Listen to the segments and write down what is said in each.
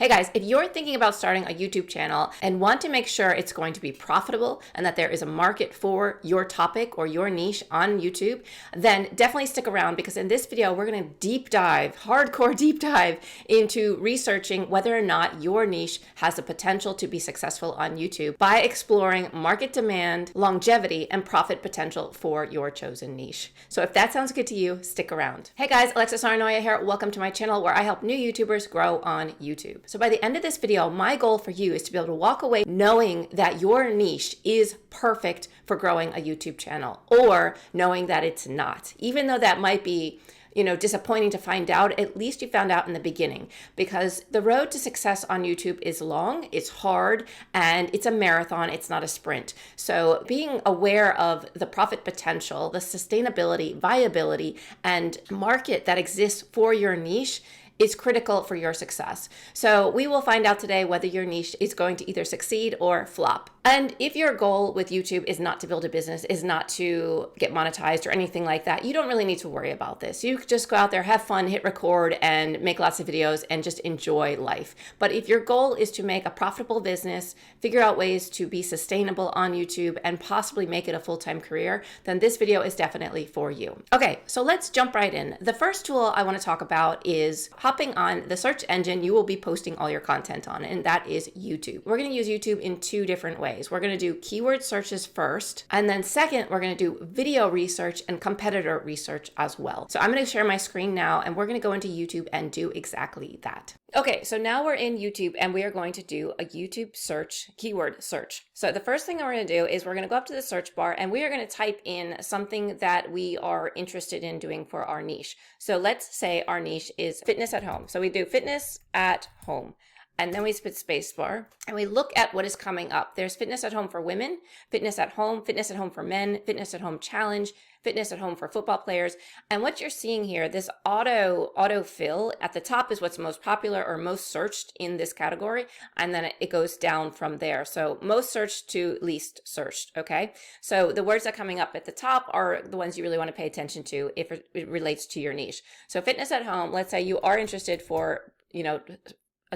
Hey guys, if you're thinking about starting a YouTube channel and want to make sure it's going to be profitable and that there is a market for your topic or your niche on YouTube, then definitely stick around because in this video, we're going to deep dive, hardcore deep dive into researching whether or not your niche has the potential to be successful on YouTube by exploring market demand, longevity, and profit potential for your chosen niche. So if that sounds good to you, stick around. Hey guys, Saarenoja here. Welcome to my channel where I help new YouTubers grow on YouTube. So by the end of this video, my goal for you is to be able to walk away knowing that your niche is perfect for growing a YouTube channel, or knowing that it's not. Even though that might be, disappointing to find out, at least you found out in the beginning, because the road to success on YouTube is long, it's hard, and it's a marathon, it's not a sprint. So being aware of the profit potential, the sustainability, viability, and market that exists for your niche is critical for your success. So we will find out today whether your niche is going to either succeed or flop. And if your goal with YouTube is not to build a business, is not to get monetized or anything like that, you don't really need to worry about this. You just go out there, have fun, hit record, and make lots of videos and just enjoy life. But if your goal is to make a profitable business, figure out ways to be sustainable on YouTube, and possibly make it a full-time career, then this video is definitely for you. Okay, so let's jump right in. The first tool I want to talk about is hopping on the search engine you will be posting all your content on, and that is YouTube. We're going to use YouTube in two different ways. We're going to do keyword searches first, and then second, we're going to do video research and competitor research as well. So I'm going to share my screen now, and we're going to go into YouTube and do exactly that. Okay, so now we're in YouTube, and we are going to do a YouTube search, keyword search. So the first thing we're going to do is we're going to go up to the search bar, and we are going to type in something that we are interested in doing for our niche. So let's say our niche is fitness at home. So we do fitness at home. And then we put spacebar and we look at what is coming up. There's fitness at home for women, fitness at home for men, fitness at home challenge, fitness at home for football players. And what you're seeing here, this autofill at the top is what's most popular or most searched in this category. And then it goes down from there. So most searched to least searched. Okay. So the words that are coming up at the top are the ones you really want to pay attention to if it relates to your niche. So fitness at home, let's say you are interested for,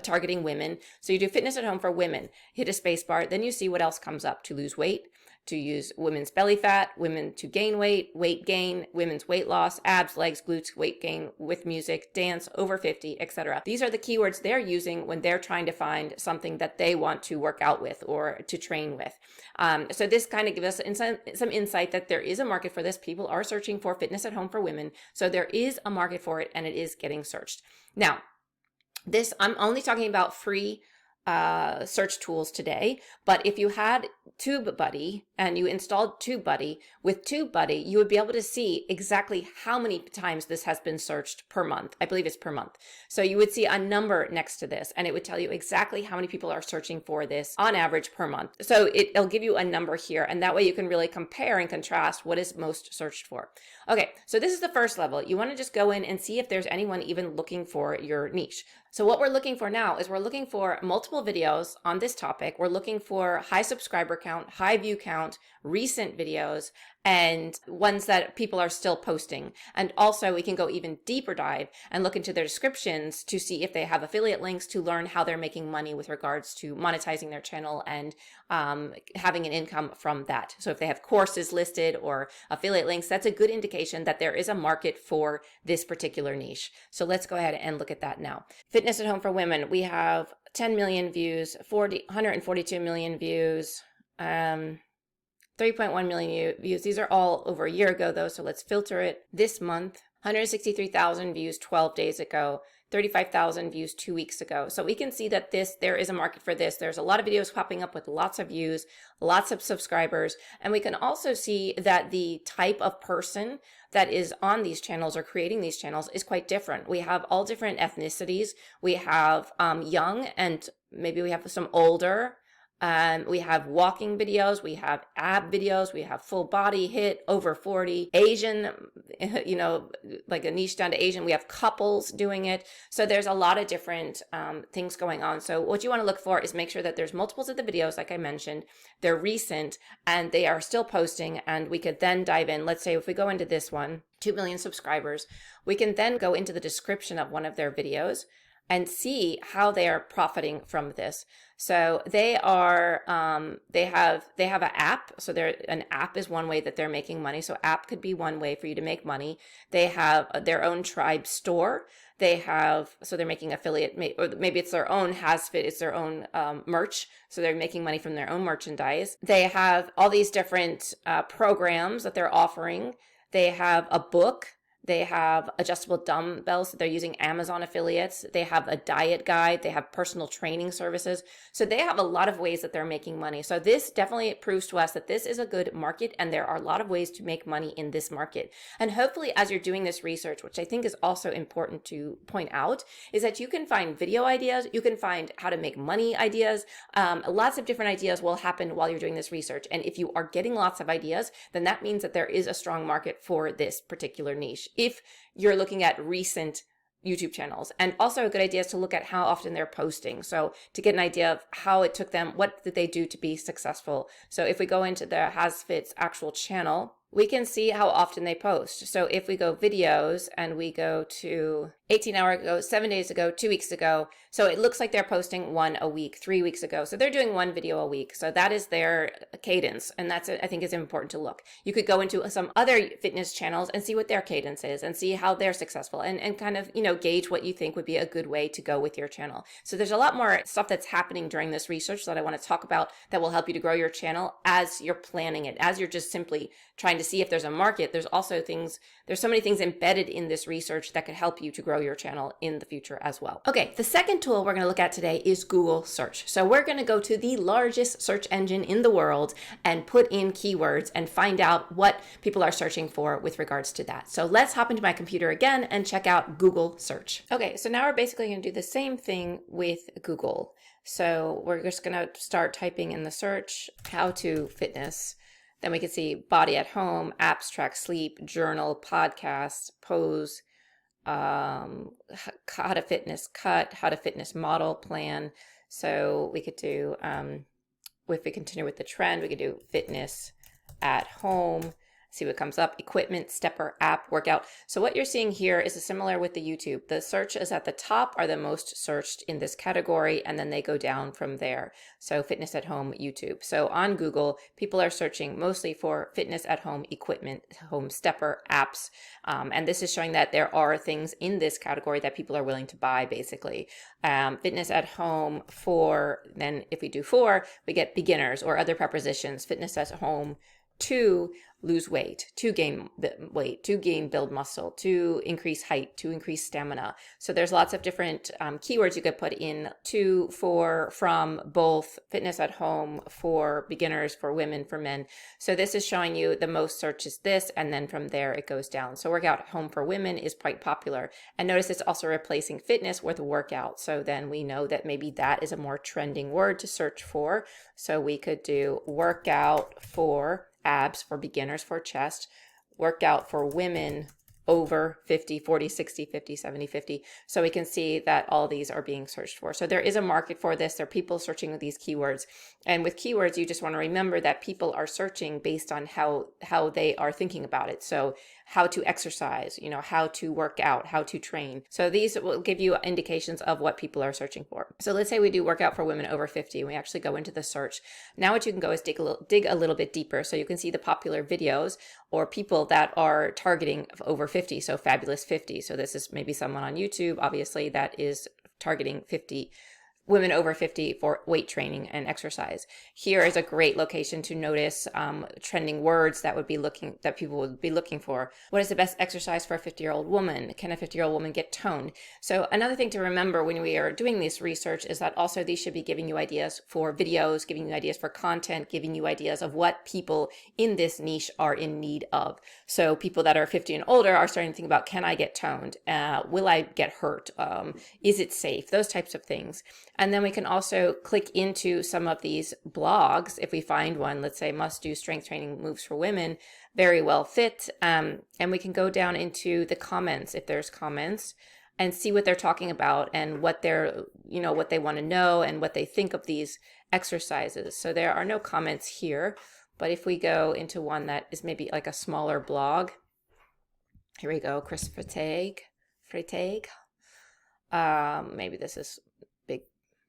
targeting women. So you do fitness at home for women, hit a space bar, then you see what else comes up: to lose weight, to use women's belly fat, women to gain weight, weight gain, women's weight loss, abs, legs, glutes, weight gain with music, dance, over 50, etc. These are the keywords they're using when they're trying to find something that they want to work out with or to train with. So this kind of gives us some insight that there is a market for this. People are searching for fitness at home for women. So there is a market for it, and it is getting searched. Now, I'm only talking about free search tools today, but if you had TubeBuddy and you installed TubeBuddy, with TubeBuddy, you would be able to see exactly how many times this has been searched per month. I believe it's per month. So you would see a number next to this, and it would tell you exactly how many people are searching for this on average per month. So it'll give you a number here, and that way you can really compare and contrast what is most searched for. Okay, so this is the first level. You want to just go in and see if there's anyone even looking for your niche. So what we're looking for now is we're looking for multiple videos on this topic. We're looking for high subscriber count, high view count, recent videos, and ones that people are still posting. And also we can go even deeper dive and look into their descriptions to see if they have affiliate links to learn how they're making money with regards to monetizing their channel and having an income from that. So if they have courses listed or affiliate links, that's a good indication that there is a market for this particular niche. So let's go ahead and look at that now. Fitness at home for women, we have 10 million views, 142 million views, 3.1 million views. These are all over a year ago though, so let's filter it. This month, 163,000 views 12 days ago, 35,000 views 2 weeks ago. So we can see that there is a market for this. There's a lot of videos popping up with lots of views, lots of subscribers. And we can also see that the type of person that is on these channels or creating these channels is quite different. We have all different ethnicities. We have young, and maybe we have some older. We have walking videos, we have ab videos, we have full body hit, over 40, Asian, like a niche down to Asian. We have couples doing it. So there's a lot of different things going on. So what you want to look for is make sure that there's multiples of the videos, like I mentioned, they're recent and they are still posting, and we could then dive in. Let's say if we go into this one, 2 million subscribers, we can then go into the description of one of their videos. and see how they are profiting from this. So they are they have an app. So an app is one way that they're making money. So app could be one way for you to make money. They have their own tribe store. So they're making affiliate, or maybe it's their own HasFit, it's their own merch. So they're making money from their own merchandise. They have all these different programs that they're offering. They have a book. They have adjustable dumbbells. They're using Amazon affiliates. They have a diet guide. They have personal training services. So they have a lot of ways that they're making money. So this definitely proves to us that this is a good market, and there are a lot of ways to make money in this market. And hopefully, as you're doing this research, which I think is also important to point out, is that you can find video ideas. You can find how to make money ideas. Lots of different ideas will happen while you're doing this research. And if you are getting lots of ideas, then that means that there is a strong market for this particular niche. If you're looking at recent YouTube channels. And also a good idea is to look at how often they're posting. So to get an idea of how it took them, what did they do to be successful? So if we go into the HasFit's actual channel, we can see how often they post. So if we go videos and we go to 18 hours ago, 7 days ago, 2 weeks ago. So it looks like they're posting one a week, 3 weeks ago. So they're doing one video a week. So that is their cadence. And that's, I think, is important to look. You could go into some other fitness channels and see what their cadence is and see how they're successful and kind of, gauge what you think would be a good way to go with your channel. So there's a lot more stuff that's happening during this research that I want to talk about that will help you to grow your channel as you're planning it, as you're just simply trying to see if there's a market. There's so many things embedded in this research that could help you to grow your channel in the future as well. Okay, the second tool we're going to look at today is Google search. So we're going to go to the largest search engine in the world and put in keywords and find out what people are searching for with regards to that. So let's hop into my computer again and check out Google search. Okay, so now we're basically going to do the same thing with Google. So we're just going to start typing in the search, how to fitness. Then we can see body at home, apps, track sleep, journal, podcast, pose, how to fitness cut, how to fitness model plan. So we could do, if we continue with the trend, we could do fitness at home, see what comes up, equipment, stepper, app, workout. So what you're seeing here is similar with the YouTube. The searches at the top are the most searched in this category, and then they go down from there. So fitness at home, YouTube. So on Google, people are searching mostly for fitness at home, equipment, home stepper, apps. And this is showing that there are things in this category that people are willing to buy, basically. Fitness at home then if we do we get beginners or other prepositions. Fitness at home, to lose weight, to gain weight, to build muscle, to increase height, to increase stamina. So there's lots of different keywords you could put in to, for, from, both, fitness at home, for beginners, for women, for men. So this is showing you the most search is this, and then from there it goes down. So workout at home for women is quite popular. And notice it's also replacing fitness with workout. So then we know that maybe that is a more trending word to search for. So we could do workout for abs, for beginners, for chest, workout for women over 50, 40, 60, 50, 70, 50. So we can see that all these are being searched for. So there is a market for this. There are people searching with these keywords. And with keywords, you just want to remember that people are searching based on how they are thinking about it. So how to exercise, how to work out, how to train. So these will give you indications of what people are searching for. So let's say we do workout for women over 50, and we actually go into the search. Now what you can go is dig a little bit deeper. So you can see the popular videos or people that are targeting over 50. So Fabulous 50. So this is maybe someone on YouTube, obviously, that is targeting 50 women over 50 for weight training and exercise. Here is a great location to notice trending words that people would be looking for. What is the best exercise for a 50-year-old woman? Can a 50-year-old woman get toned? So another thing to remember when we are doing this research is that also these should be giving you ideas for videos, giving you ideas for content, giving you ideas of what people in this niche are in need of. So people that are 50 and older are starting to think about, can I get toned? Will I get hurt? Is it safe? Those types of things. And then we can also click into some of these blogs. If we find one, let's say must do strength training moves for women, very well fit. And we can go down into the comments, if there's comments, and see what they're talking about and what what they want to know and what they think of these exercises. So there are no comments here, but if we go into one that is maybe like a smaller blog, here we go, Chris Freytag. Maybe this is big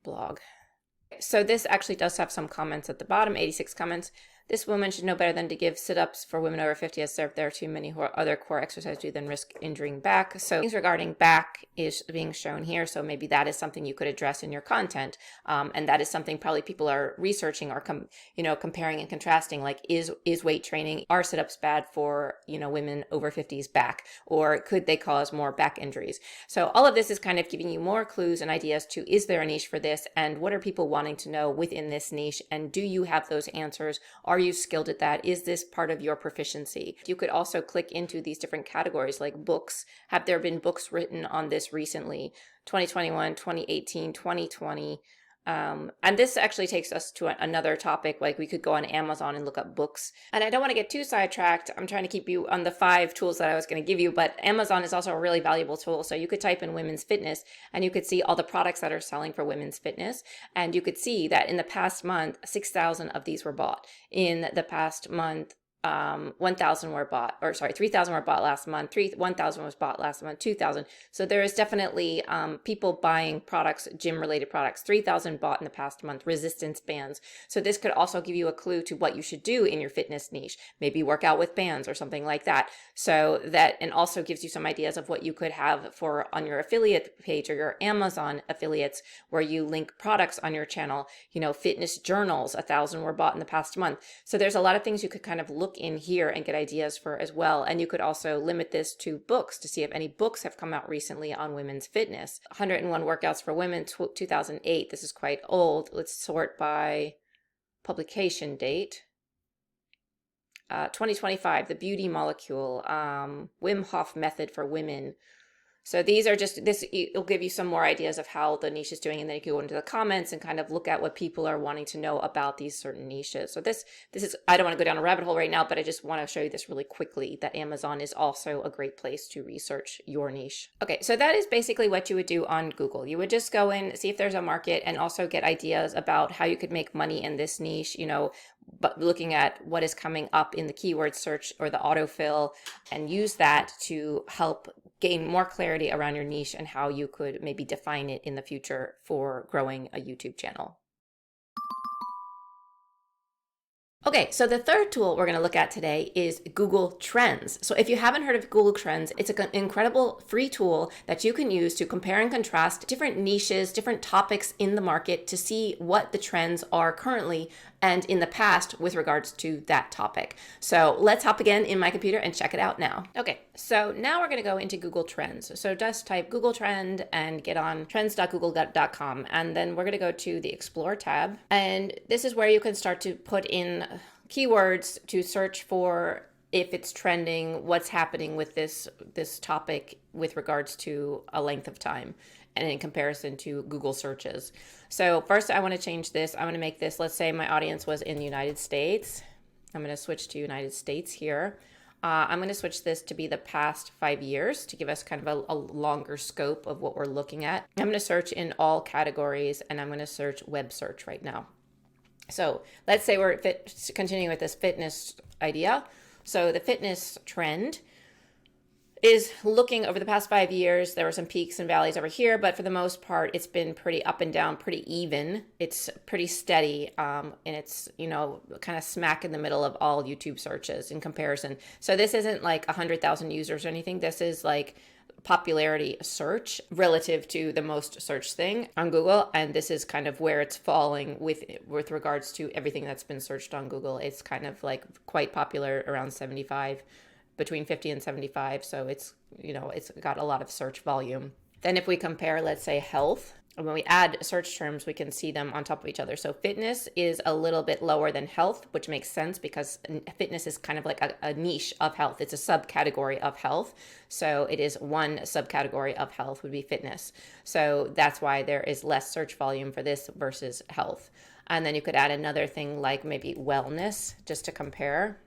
blog. So this actually does have some comments at the bottom, 86 comments. This woman should know better than to give sit-ups for women over 50 as there are too many other core exercises to then risk injuring back. So things regarding back is being shown here. So maybe that is something you could address in your content. And that is something probably people are researching or comparing and contrasting, like is weight training, are sit-ups bad for, women over 50's back, or could they cause more back injuries? So all of this is kind of giving you more clues and ideas to, is there a niche for this? And what are people wanting to know within this niche? And do you have those answers? Are you skilled at that? Is this part of your proficiency? You could also click into these different categories like books. Have there been books written on this recently? 2021, 2018, 2020. And this actually takes us to another topic. Like we could go on Amazon and look up books. And I don't want to get too sidetracked. I'm trying to keep you on the 5 tools that I was going to give you, but Amazon is also a really valuable tool. So you could type in women's fitness and you could see all the products that are selling for women's fitness. And you could see that in the past month, 6,000 of these were bought. In the past month, 1,000 were bought, or sorry, 3,000 were bought last month, 1,000 was bought last month, 2,000. So there is definitely people buying products, gym related products, 3,000 bought in the past month, resistance bands. So this could also give you a clue to what you should do in your fitness niche, maybe work out with bands or something like that. So that, and also gives you some ideas of what you could have for on your affiliate page or your Amazon affiliates, where you link products on your channel, fitness journals, 1,000 were bought in the past month. So there's a lot of things you could kind of look in here and get ideas for as well. And you could also limit this to books to see if any books have come out recently on women's fitness. 101 workouts for women, 2008. This is quite old. Let's sort by publication date. 2025, the beauty molecule, Wim Hof method for women. So these are just, it'll give you some more ideas of how the niche is doing, and then you can go into the comments and kind of look at what people are wanting to know about these certain niches. So this is, I don't want to go down a rabbit hole right now, but I just want to show you this really quickly, that Amazon is also a great place to research your niche. Okay, so that is basically what you would do on Google. You would just go in, see if there's a market, and also get ideas about how you could make money in this niche, but looking at what is coming up in the keyword search or the autofill, and use that to help gain more clarity around your niche and how you could maybe define it in the future for growing a YouTube channel. Okay, so the third tool we're going to look at today is Google Trends. So if you haven't heard of Google Trends, it's an incredible free tool that you can use to compare and contrast different niches, different topics in the market to see what the trends are currently and in the past with regards to that topic. So let's hop again in my computer and check it out now. Okay, so now we're going to go into Google Trends. So just type Google Trend and get on trends.google.com, and then we're going to go to the Explore tab, and this is where you can start to put in keywords to search for if it's trending, what's happening with this topic with regards to a length of time and in comparison to Google searches. So first I want to change this. I'm going to make this, let's say my audience was in the United States. I'm going to switch to United States here. I'm going to switch this to be the past 5 years to give us kind of a longer scope of what we're looking at. I'm going to search in all categories, and I'm going to search web search right now. So let's say we're continuing with this fitness idea. So the fitness trend is looking over the past 5 years. There were some peaks and valleys over here, but for the most part, it's been pretty up and down, pretty even. It's pretty steady, and it's, kind of smack in the middle of all YouTube searches in comparison. So this isn't like 100,000 users or anything. This is like popularity search relative to the most searched thing on Google, and this is kind of where it's falling with regards to everything that's been searched on Google. It's kind of like quite popular, around 75, between 50 and 75. So it's, it's got a lot of search volume. Then if we compare, let's say health, and when we add search terms, we can see them on top of each other. So fitness is a little bit lower than health, which makes sense because fitness is kind of like a niche of health. It's a subcategory of health. So it is one subcategory of health would be fitness. So that's why there is less search volume for this versus health. And then you could add another thing like maybe wellness, just to compare.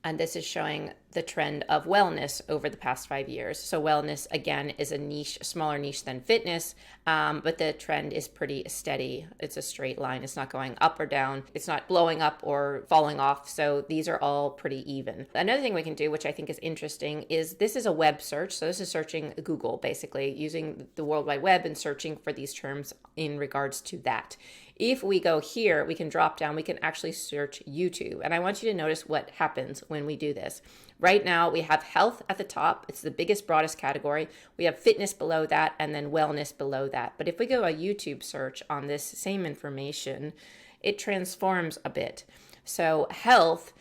And this is showing the trend of wellness over the past 5 years. So wellness, again, is a niche, a smaller niche than fitness, but the trend is pretty steady. It's a straight line. It's not going up or down. It's not blowing up or falling off. So these are all pretty even. Another thing we can do, which I think is interesting, is this is a web search. So this is searching Google, basically using the World Wide Web and searching for these terms in regards to that. If we go here, we can drop down, we can actually search YouTube. And I want you to notice what happens when we do this. Right now, we have health at the top. It's the biggest, broadest category. We have fitness below that, and then wellness below that. But if we go a YouTube search on this same information, it transforms a bit. So health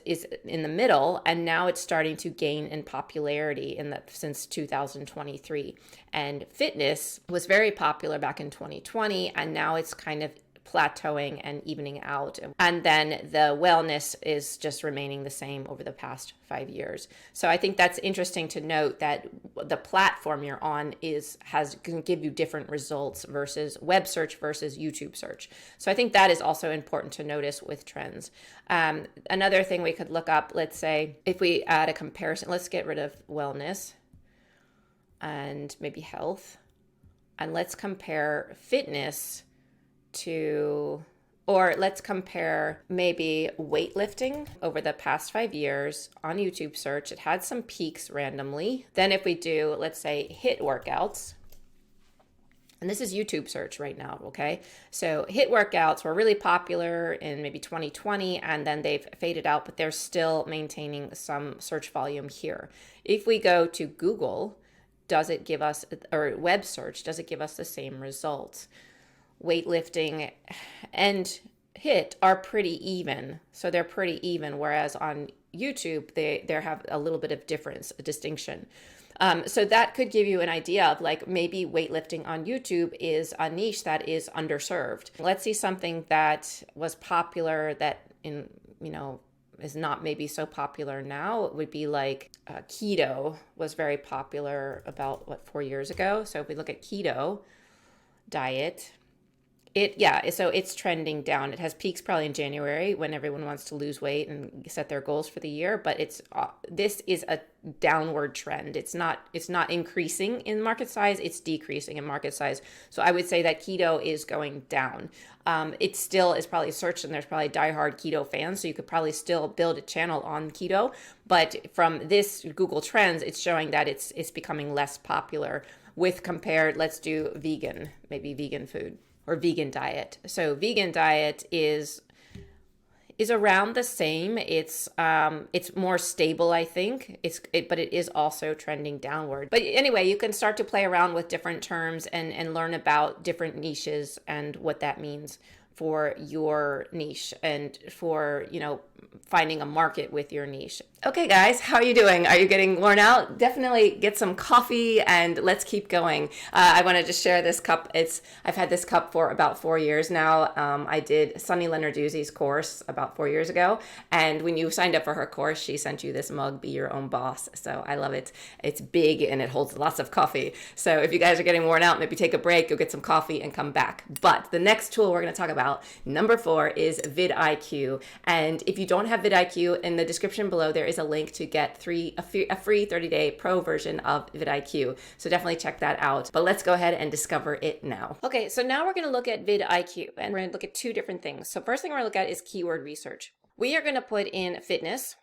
is in the middle, and now it's starting to gain in popularity since 2023. And fitness was very popular back in 2020, and now it's kind of plateauing and evening out. And then the wellness is just remaining the same over the past 5 years. So I think that's interesting to note that the platform you're on can give you different results versus web search versus YouTube search. So I think that is also important to notice with trends. Another thing we could look up, let's say if we add a comparison, let's get rid of wellness and maybe health, and let's compare fitness or let's compare maybe weightlifting over the past 5 years on YouTube search. It had some peaks randomly. Then if we do, let's say HIIT workouts, and this is YouTube search right now, okay? So HIIT workouts were really popular in maybe 2020, and then they've faded out, but they're still maintaining some search volume here. If we go to Google, does it give us, or web search, does it give us the same results? Weightlifting and HIIT are pretty even. So they're pretty even, whereas on YouTube, they have a little bit of difference, a distinction. So that could give you an idea of like maybe weightlifting on YouTube is a niche that is underserved. Let's see something that was popular that is not maybe so popular now. It would be like keto was very popular about 4 years ago. So if we look at keto diet, so it's trending down. It has peaks probably in January when everyone wants to lose weight and set their goals for the year, but this is a downward trend. It's not increasing in market size, it's decreasing in market size. So I would say that keto is going down. It still is probably searched, and there's probably diehard keto fans, so you could probably still build a channel on keto, but from this Google Trends, it's showing that it's becoming less popular let's do vegan, maybe vegan food. Or vegan diet. So vegan diet is around the same. It's more stable, I think. But it is also trending downward. But anyway, you can start to play around with different terms and learn about different niches and what that means for your niche and for, finding a market with your niche. Okay, guys, how are you doing? Are you getting worn out? Definitely get some coffee and let's keep going. I want to just share this cup. I've had this cup for about 4 years now. I did Sunny Lenarduzzi's course about 4 years ago. And when you signed up for her course, she sent you this mug, Be Your Own Boss. So I love it. It's big and it holds lots of coffee. So if you guys are getting worn out, maybe take a break, go get some coffee and come back. But the next tool we're going to talk about, number 4, is vidIQ. And if you don't have vidIQ, in the description below, there is a link to get a free 30-day pro version of vidIQ. So definitely check that out. But let's go ahead and discover it now. Okay, so now we're going to look at vidIQ, and we're going to look at 2 different things. So first thing we're going to look at is keyword research. We are going to put in fitness,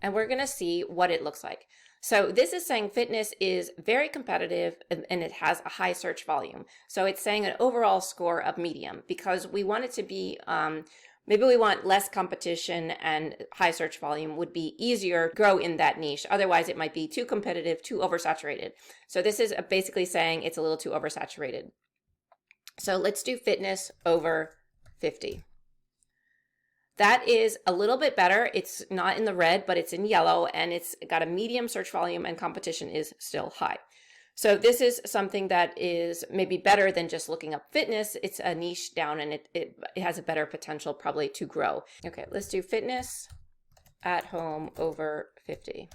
and we're going to see what it looks like. So this is saying fitness is very competitive and it has a high search volume. So it's saying an overall score of medium because we want it to be, maybe we want less competition and high search volume would be easier to grow in that niche. Otherwise, it might be too competitive, too oversaturated. So this is basically saying it's a little too oversaturated. So let's do fitness over 50. That is a little bit better. It's not in the red, but it's in yellow, and it's got a medium search volume and competition is still high. So this is something that is maybe better than just looking up fitness. It's a niche down and it has a better potential probably to grow. Okay, let's do fitness at home over 50.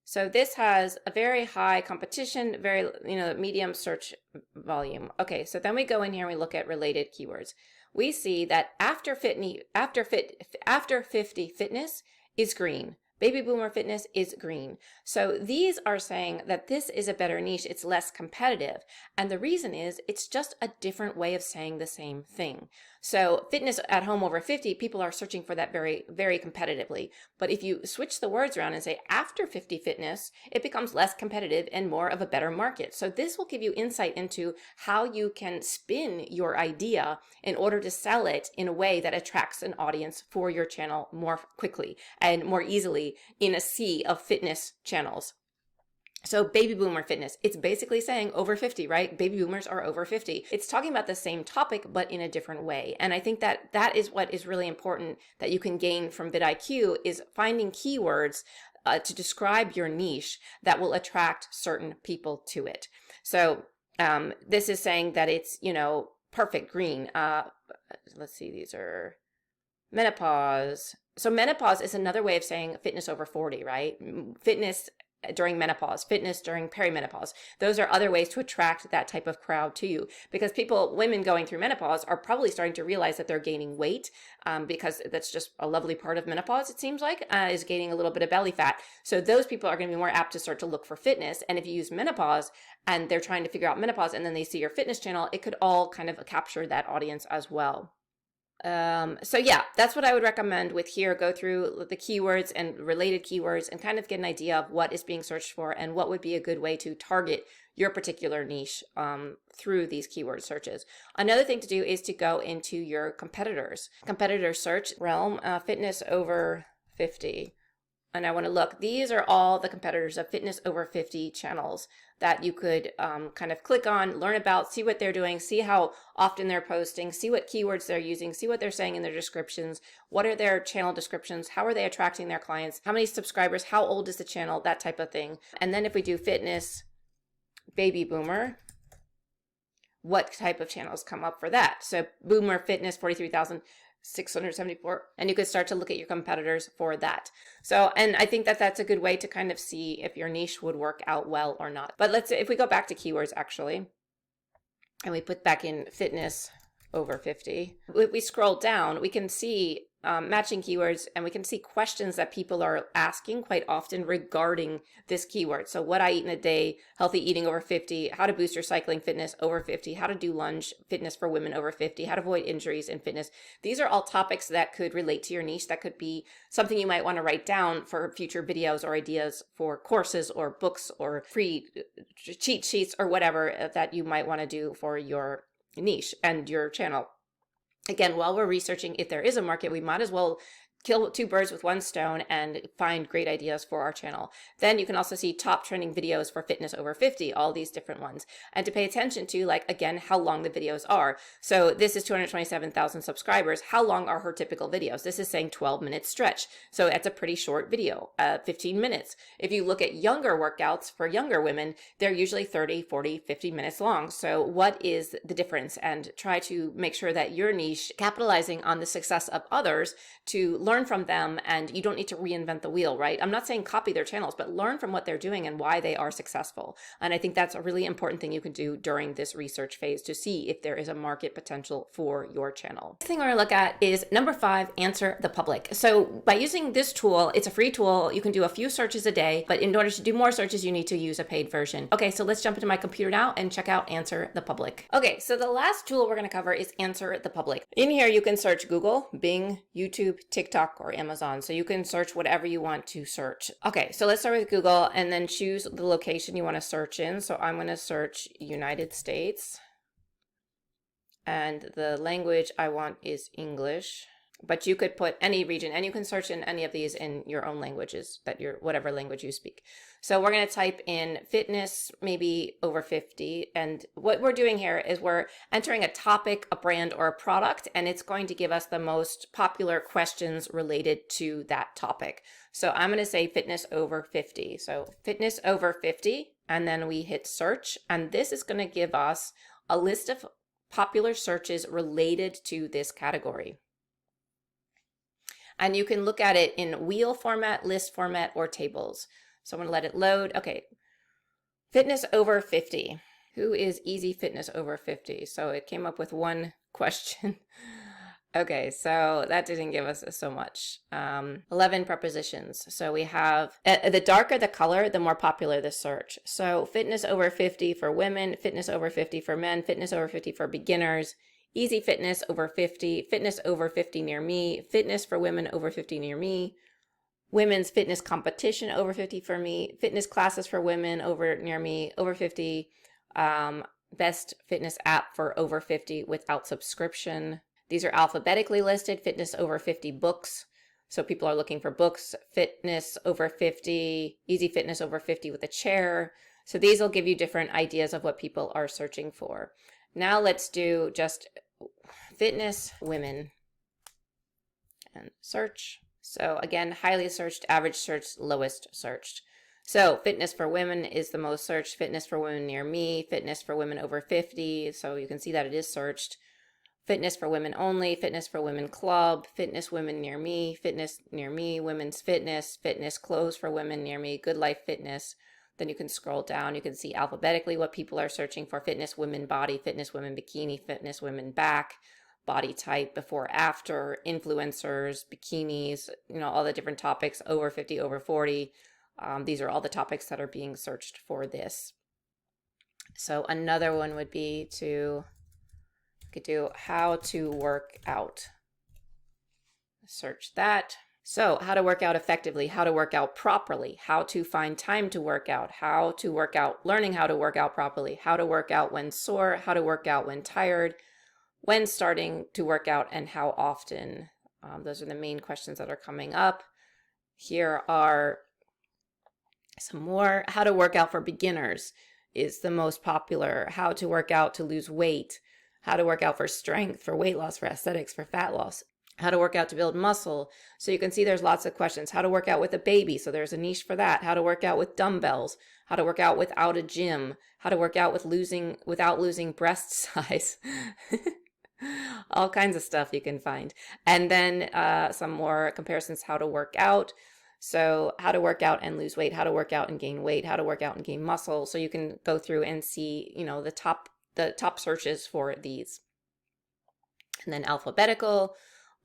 So this has a very high competition, very, medium search volume. Okay, so then we go in here and we look at related keywords. we see that after 50 fitness is green. Baby boomer fitness is green. So these are saying that this is a better niche. It's less competitive. And the reason is it's just a different way of saying the same thing. So fitness at home over 50, people are searching for that very, very competitively. But if you switch the words around and say after 50 fitness, it becomes less competitive and more of a better market. So this will give you insight into how you can spin your idea in order to sell it in a way that attracts an audience for your channel more quickly and more easily in a sea of fitness channels. So baby boomer fitness, it's basically saying over 50, right? Baby boomers are over 50. It's talking about the same topic, but in a different way. And I think that that is what is really important that you can gain from vidIQ is finding keywords to describe your niche that will attract certain people to it. So this is saying that it's, perfect green. Let's see, these are menopause. So menopause is another way of saying fitness over 40, right? Fitness during menopause, fitness during perimenopause. Those are other ways to attract that type of crowd to you because women going through menopause are probably starting to realize that they're gaining weight because that's just a lovely part of menopause, it seems like, is gaining a little bit of belly fat. So those people are going to be more apt to start to look for fitness. And if you use menopause and they're trying to figure out menopause and then they see your fitness channel, it could all kind of capture that audience as well. So yeah, that's what I would recommend with here. Go through the keywords and related keywords and kind of get an idea of what is being searched for and what would be a good way to target your particular niche through these keyword searches. Another thing to do is to go into your competitor search realm, fitness over 50. And I want to look, these are all the competitors of fitness over 50 channels that you could kind of click on, learn about, see what they're doing, see how often they're posting, see what keywords they're using, see what they're saying in their descriptions, what are their channel descriptions, how are they attracting their clients, how many subscribers, how old is the channel, that type of thing. And then if we do fitness baby boomer, what type of channels come up for that? So boomer fitness, 43,674, and you could start to look at your competitors for that. So, and I think that that's a good way to kind of see if your niche would work out well or not. But let's say if we go back to keywords actually, and we put back in fitness over 50, if we scroll down, we can see matching keywords, and we can see questions that people are asking quite often regarding this keyword. So what I eat in a day, healthy eating over 50, how to boost your cycling fitness over 50, how to do lunge fitness for women over 50, how to avoid injuries in fitness. These are all topics that could relate to your niche. That could be something you might want to write down for future videos or ideas for courses or books or free cheat sheets or whatever that you might want to do for your niche and your channel. Again, while we're researching if there is a market, we might as well kill two birds with one stone and find great ideas for our channel. Then you can also see top trending videos for fitness over 50, all these different ones. And to pay attention to, like, again, how long the videos are. So this is 227,000 subscribers. How long are her typical videos? This is saying 12-minute stretch. So that's a pretty short video, 15 minutes. If you look at younger workouts for younger women, they're usually 30, 40, 50 minutes long. So what is the difference? And try to make sure that your niche, capitalizing on the success of others, to learn from them, and you don't need to reinvent the wheel, right? I'm not saying copy their channels, but learn from what they're doing and why they are successful. And I think that's a really important thing you can do during this research phase to see if there is a market potential for your channel. The thing we're going to look at is number 5, answer the public. So by using this tool, it's a free tool. You can do a few searches a day, but in order to do more searches, you need to use a paid version. Okay, so let's jump into my computer now and check out Answer the Public. Okay, so the last tool we're going to cover is Answer the Public. In here, you can search Google, Bing, YouTube, TikTok, or Amazon. So you can search whatever you want to search. Okay, so let's start with Google and then choose the location you want to search in. So I'm going to search United States. And the language I want is English. But you could put any region, and you can search in any of these in your own languages, whatever language you speak. So we're going to type in fitness, maybe over 50. And what we're doing here is we're entering a topic, a brand, or a product, and it's going to give us the most popular questions related to that topic. So I'm going to say fitness over 50. So fitness over 50, and then we hit search. And this is going to give us a list of popular searches related to this category. And you can look at it in wheel format, list format, or tables. So I'm going to let it load. Okay. Fitness over 50. Who is easy fitness over 50? So it came up with one question. Okay, so that didn't give us so much. 11 prepositions. So we have, the darker the color, the more popular the search. So fitness over 50 for women, fitness over 50 for men, fitness over 50 for beginners, easy fitness over 50, fitness over 50 near me, fitness for women over 50 near me, women's fitness competition over 50 for me, fitness classes for women over near me, over 50, best fitness app for over 50 without subscription. These are alphabetically listed, fitness over 50 books. So people are looking for books, fitness over 50, easy fitness over 50 with a chair. So these will give you different ideas of what people are searching for. Now let's do just fitness women and search. So again, highly searched, average searched, lowest searched. So fitness for women is the most searched, fitness for women near me, fitness for women over 50. So you can see that it is searched. Fitness for women only, fitness for women club, fitness women near me, fitness near me, women's fitness, fitness clothes for women near me, good life fitness. Then you can scroll down, you can see alphabetically what people are searching for: fitness women body, fitness women bikini, fitness women back, body type, before, after, influencers, bikinis, all the different topics, over 50, over 40. These are all the topics that are being searched for this. So another one would be could do how to work out. Search that. So how to work out effectively, how to work out properly, how to find time to work out, how to work out, learning how to work out properly, how to work out when sore, how to work out when tired, when starting to work out, and how often. Those are the main questions that are coming up. Here are some more. How to work out for beginners is the most popular. How to work out to lose weight. How to work out for strength, for weight loss, for aesthetics, for fat loss. How to work out to build muscle. So you can see there's lots of questions. How to work out with a baby. So there's a niche for that. How to work out with dumbbells. How to work out without a gym. How to work out without losing breast size. All kinds of stuff you can find. And then some more comparisons, how to work out. So how to work out and lose weight, how to work out and gain weight, how to work out and gain muscle. So you can go through and see, the top searches for these. And then alphabetical,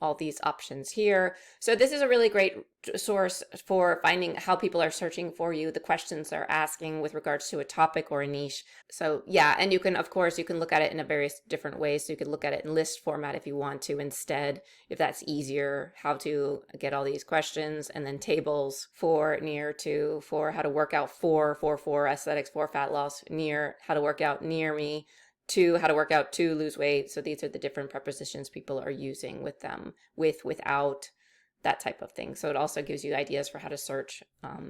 all these options here. So this is a really great source for finding how people are searching for you, the questions they're asking with regards to a topic or a niche. So yeah, and you can, of course, you can look at it in a various different ways. So you could look at it in list format if you want to instead, if that's easier, how to get all these questions, and then tables for, near to, for how to work out for aesthetics, for fat loss, near, how to work out near me, to how to work out to lose weight. So these are the different prepositions people are using with them, with, without, that type of thing. So it also gives you ideas for how to search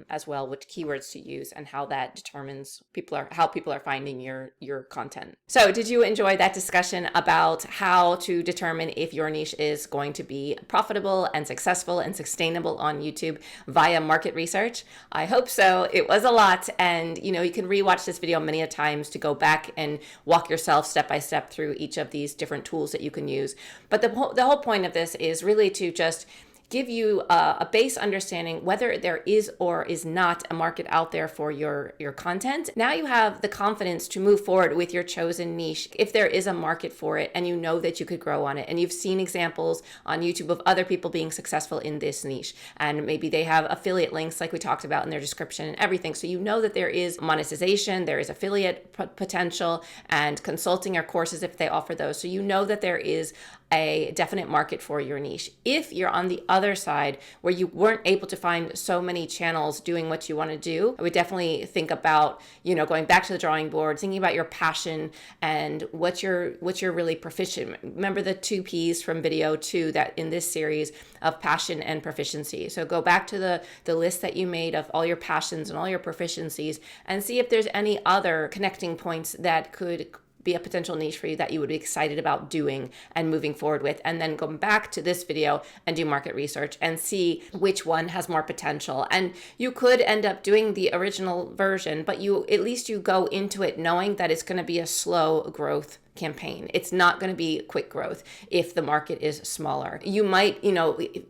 as well, which keywords to use, and how that determines how people are finding your content. So did you enjoy that discussion about how to determine if your niche is going to be profitable and successful and sustainable on YouTube via market research? I hope so. It was a lot, and you can rewatch this video many a times to go back and walk yourself step by step through each of these different tools that you can use. But the whole point of this is really to just give you a base understanding whether there is or is not a market out there for your content. Now you have the confidence to move forward with your chosen niche if there is a market for it and you know that you could grow on it. And you've seen examples on YouTube of other people being successful in this niche. And maybe they have affiliate links like we talked about in their description and everything. So you know that there is monetization, there is affiliate potential, and consulting or courses if they offer those. So you know that there is a definite market for your niche. If you're on the other side where you weren't able to find so many channels doing what you want to do, I would definitely think about, going back to the drawing board, thinking about your passion and what you're really proficient. Remember the 2 P's from video 2 that in this series of passion and proficiency. So go back to the list that you made of all your passions and all your proficiencies and see if there's any other connecting points that could be a potential niche for you that you would be excited about doing and moving forward with, and then go back to this video and do market research and see which one has more potential. And you could end up doing the original version, but at least you go into it knowing that it's going to be a slow growth campaign. It's not going to be quick growth if the market is smaller. You might,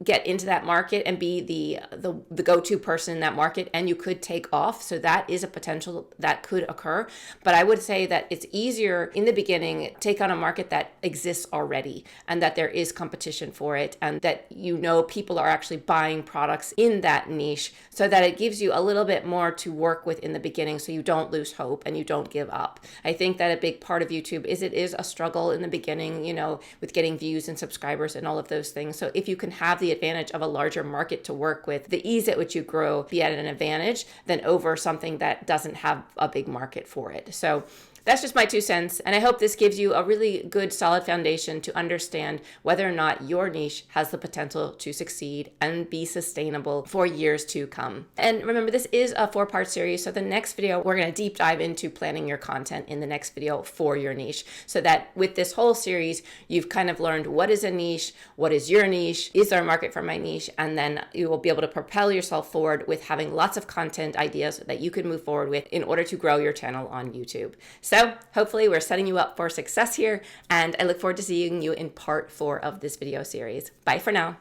get into that market and be the go-to person in that market, and you could take off. So that is a potential that could occur. But I would say that it's easier in the beginning, take on a market that exists already and that there is competition for it, and that people are actually buying products in that niche, so that it gives you a little bit more to work with in the beginning, so you don't lose hope and you don't give up. I think that a big part of YouTube is it is a struggle in the beginning, with getting views and subscribers and all of those things. So if you can have the advantage of a larger market to work with, the ease at which you grow be at an advantage than over something that doesn't have a big market for it. So that's just my 2 cents, and I hope this gives you a really good, solid foundation to understand whether or not your niche has the potential to succeed and be sustainable for years to come. And remember, this is a 4-part series, so the next video, we're going to deep dive into planning your content in the next video for your niche, so that with this whole series, you've kind of learned what is a niche, what is your niche, is there a market for my niche, and then you will be able to propel yourself forward with having lots of content ideas that you can move forward with in order to grow your channel on YouTube. So hopefully we're setting you up for success here, and I look forward to seeing you in part 4 of this video series. Bye for now.